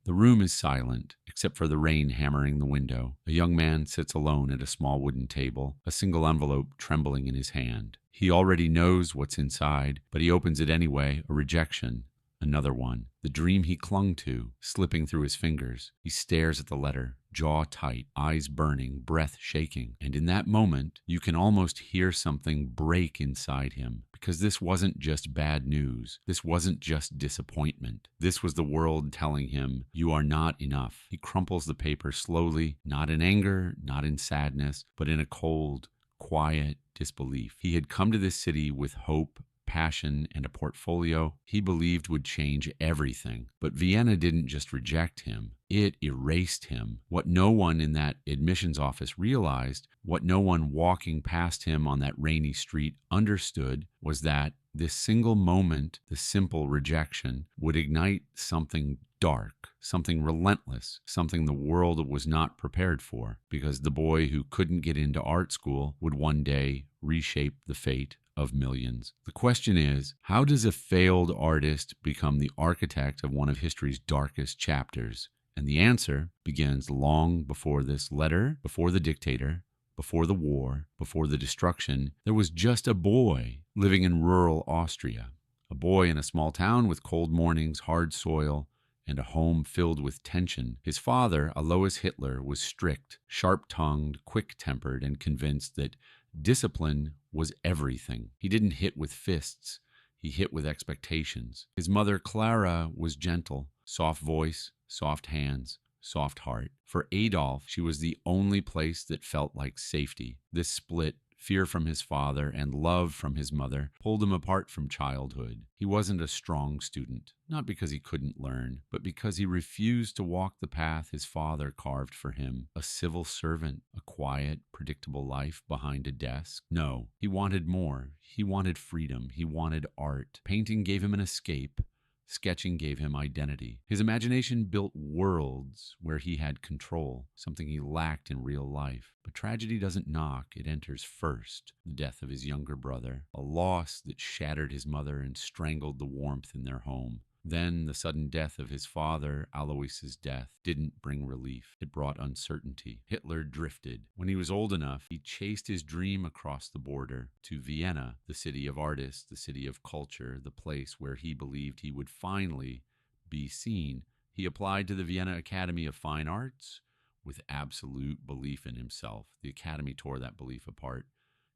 The room is silent, except for the rain hammering the window. A young man sits alone at a small wooden table, a single envelope trembling in his hand. He already knows what's inside, but he opens it anyway, a rejection. Another one. The dream he clung to, slipping through his fingers. He stares at the letter, jaw tight, eyes burning, breath shaking. And in that moment, you can almost hear something break inside him. Because this wasn't just bad news. This wasn't just disappointment. This was the world telling him, you are not enough. He crumples the paper slowly, not in anger, not in sadness, but in a cold, quiet disbelief. He had come to this city with hope, passion, and a portfolio he believed would change everything. But Vienna didn't just reject him, it erased him. What no one in that admissions office realized, what no one walking past him on that rainy street understood, was that this single moment, the simple rejection, would ignite something dark, something relentless, something the world was not prepared for, because the boy who couldn't get into art school would one day reshape the fate of millions. The question is, how does a failed artist become the architect of one of history's darkest chapters? And the answer begins long before this letter, before the dictator, before the war, before the destruction. There was just a boy living in rural Austria, a boy in a small town with cold mornings, hard soil, and a home filled with tension. His father, Alois Hitler, was strict, sharp-tongued, quick-tempered, and convinced that discipline was everything. He didn't hit with fists. He hit with expectations. His mother, Clara, was gentle, soft voice, soft hands, soft heart. For Adolf, she was the only place that felt like safety. This split, fear from his father and love from his mother, pulled him apart from childhood. He wasn't a strong student, not because he couldn't learn, but because he refused to walk the path his father carved for him. A civil servant, a quiet, predictable life behind a desk. No, he wanted more. He wanted freedom. He wanted art. Painting gave him an escape. Sketching gave him identity. His imagination built worlds where he had control, something he lacked in real life. But tragedy doesn't knock, it enters first. The death of his younger brother, a loss that shattered his mother and strangled the warmth in their home. Then the sudden death of his father, Alois's death, didn't bring relief. It brought uncertainty. Hitler drifted. When he was old enough, he chased his dream across the border to Vienna, the city of artists, the city of culture, the place where he believed he would finally be seen. He applied to the Vienna Academy of Fine Arts with absolute belief in himself. The Academy tore that belief apart.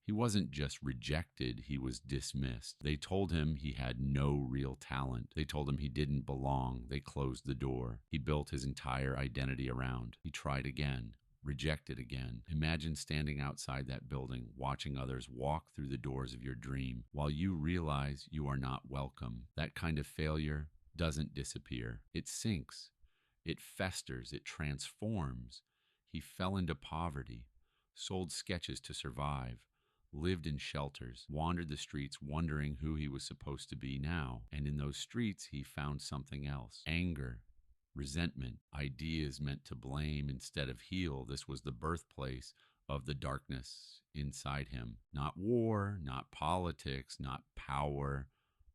He wasn't just rejected, he was dismissed. They told him he had no real talent. They told him he didn't belong. They closed the door. He built his entire identity around. He tried again, rejected again. Imagine standing outside that building, watching others walk through the doors of your dream while you realize you are not welcome. That kind of failure doesn't disappear. It sinks. It festers. It transforms. He fell into poverty, sold sketches to survive, lived in shelters, wandered the streets wondering who he was supposed to be now. And in those streets, he found something else. Anger, resentment, ideas meant to blame instead of heal. This was the birthplace of the darkness inside him. Not war, not politics, not power,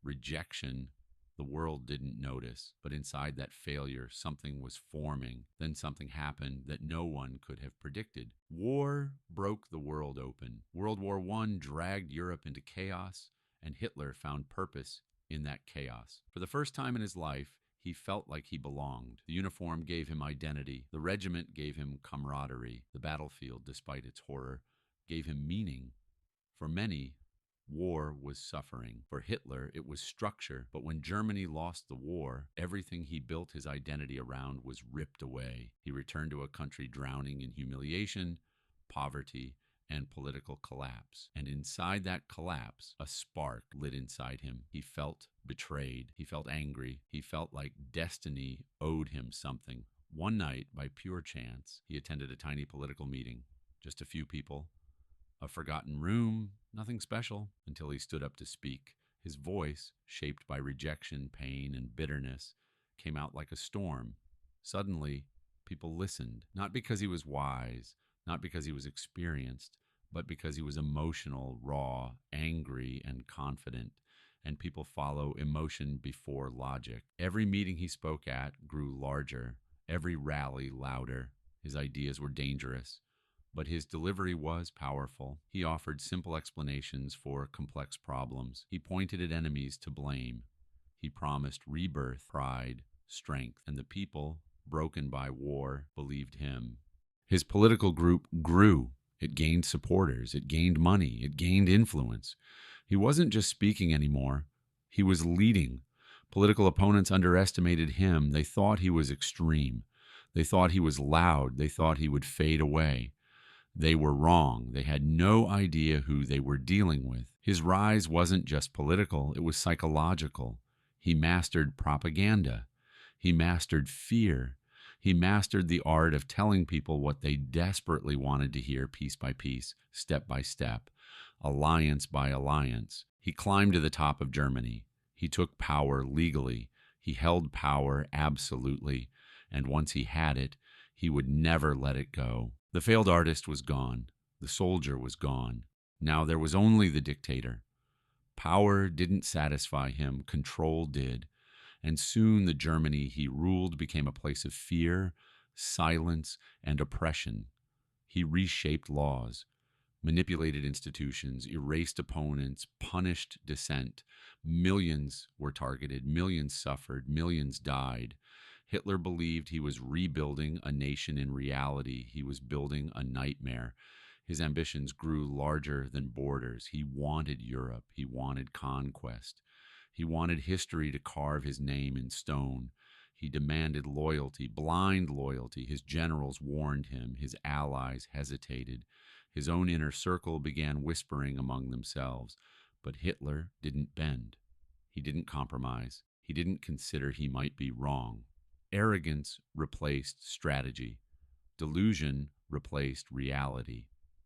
rejection. The world didn't notice, but inside that failure, something was forming. Then something happened that no one could have predicted. War broke the world open. World War I dragged Europe into chaos, and Hitler found purpose in that chaos. For the first time in his life, he felt like he belonged. The uniform gave him identity. The regiment gave him camaraderie. The battlefield, despite its horror, gave him meaning. For many, war was suffering. For Hitler, it was structure. But when Germany lost the war, everything he built his identity around was ripped away. He returned to a country drowning in humiliation, poverty, and political collapse. And inside that collapse, a spark lit inside him. He felt betrayed. He felt angry. He felt like destiny owed him something. One night, by pure chance, he attended a tiny political meeting. Just a few people. A forgotten room, nothing special, until he stood up to speak. His voice, shaped by rejection, pain, and bitterness, came out like a storm. Suddenly, people listened, not because he was wise, not because he was experienced, but because he was emotional, raw, angry, and confident. And people follow emotion before logic. Every meeting he spoke at grew larger, every rally louder. His ideas were dangerous, but his delivery was powerful. He offered simple explanations for complex problems. He pointed at enemies to blame. He promised rebirth, pride, strength, and the people, broken by war, believed him. His political group grew. It gained supporters, it gained money, it gained influence. He wasn't just speaking anymore, he was leading. Political opponents underestimated him. They thought he was extreme. They thought he was loud. They thought he would fade away. They were wrong. They had no idea who they were dealing with. His rise wasn't just political, it was psychological. He mastered propaganda. He mastered fear. He mastered the art of telling people what they desperately wanted to hear piece by piece, step by step, alliance by alliance. He climbed to the top of Germany. He took power legally. He held power absolutely. And once he had it, he would never let it go. The failed artist was gone. The soldier was gone. Now there was only the dictator. Power didn't satisfy him, control did. And soon the Germany he ruled became a place of fear, silence, and oppression. He reshaped laws, manipulated institutions, erased opponents, punished dissent. Millions were targeted, millions suffered, millions died. Hitler believed he was rebuilding a nation in reality. He was building a nightmare. His ambitions grew larger than borders. He wanted Europe. He wanted conquest. He wanted history to carve his name in stone. He demanded loyalty, blind loyalty. His generals warned him. His allies hesitated. His own inner circle began whispering among themselves. But Hitler didn't bend. He didn't compromise. He didn't consider he might be wrong. Arrogance replaced strategy. Delusion replaced reality.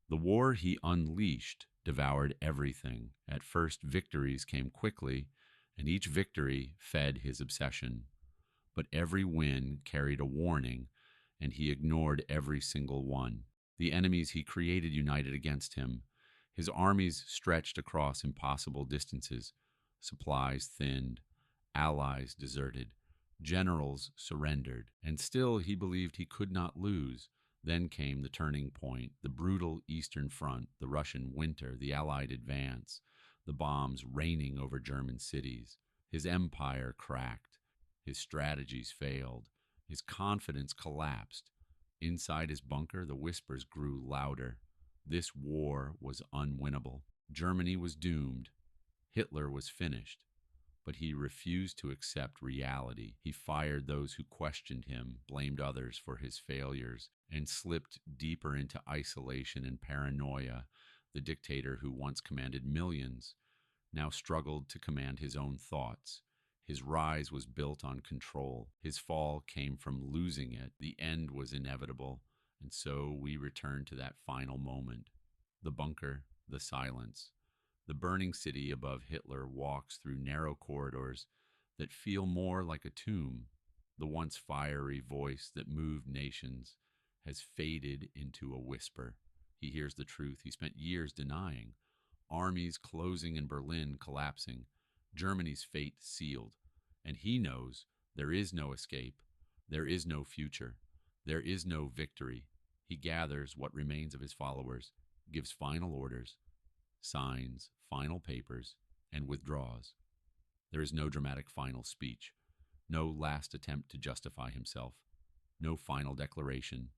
The war he unleashed devoured everything. At first, victories came quickly, and each victory fed his obsession. But every win carried a warning, and he ignored every single one. The enemies he created united against him. His armies stretched across impossible distances. Supplies thinned. Allies deserted. Generals surrendered. And still he believed he could not lose. Then came the turning point, the brutal Eastern Front, the Russian winter, the Allied advance, the bombs raining over German cities. His empire cracked. His strategies failed. His confidence collapsed. Inside his bunker, the whispers grew louder. This war was unwinnable. Germany was doomed. Hitler was finished. But he refused to accept reality. He fired those who questioned him, blamed others for his failures, and slipped deeper into isolation and paranoia. The dictator who once commanded millions now struggled to command his own thoughts. His rise was built on control. His fall came from losing it. The end was inevitable, and so we return to that final moment. The bunker, the silence. The burning city above Hitler walks through narrow corridors that feel more like a tomb. The once fiery voice that moved nations has faded into a whisper. He hears the truth he spent years denying. Armies closing in Berlin collapsing. Germany's fate sealed. And he knows there is no escape. There is no future. There is no victory. He gathers what remains of his followers, gives final orders, signs final papers, and withdraws. There is no dramatic final speech, no last attempt to justify himself, no final declaration,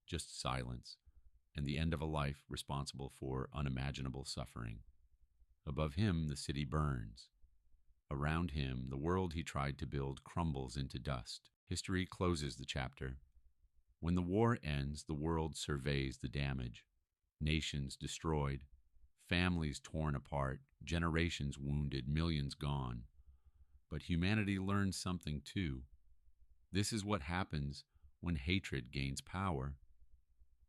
just silence, and the end of a life responsible for unimaginable suffering. Above him, the city burns. Around him, the world he tried to build crumbles into dust. History closes the chapter. When the war ends, the world surveys the damage. Nations destroyed, families torn apart, generations wounded, millions gone. But humanity learns something too. This is what happens when hatred gains power.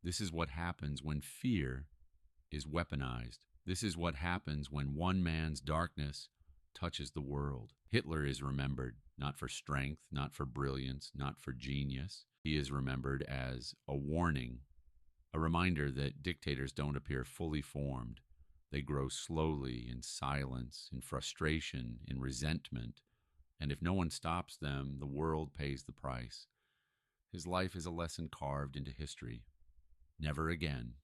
This is what happens when fear is weaponized. This is what happens when one man's darkness touches the world. Hitler is remembered, not for strength, not for brilliance, not for genius. He is remembered as a warning, a reminder that dictators don't appear fully formed. They grow slowly in silence, in frustration, in resentment, and if no one stops them, the world pays the price. His life is a lesson carved into history. Never again.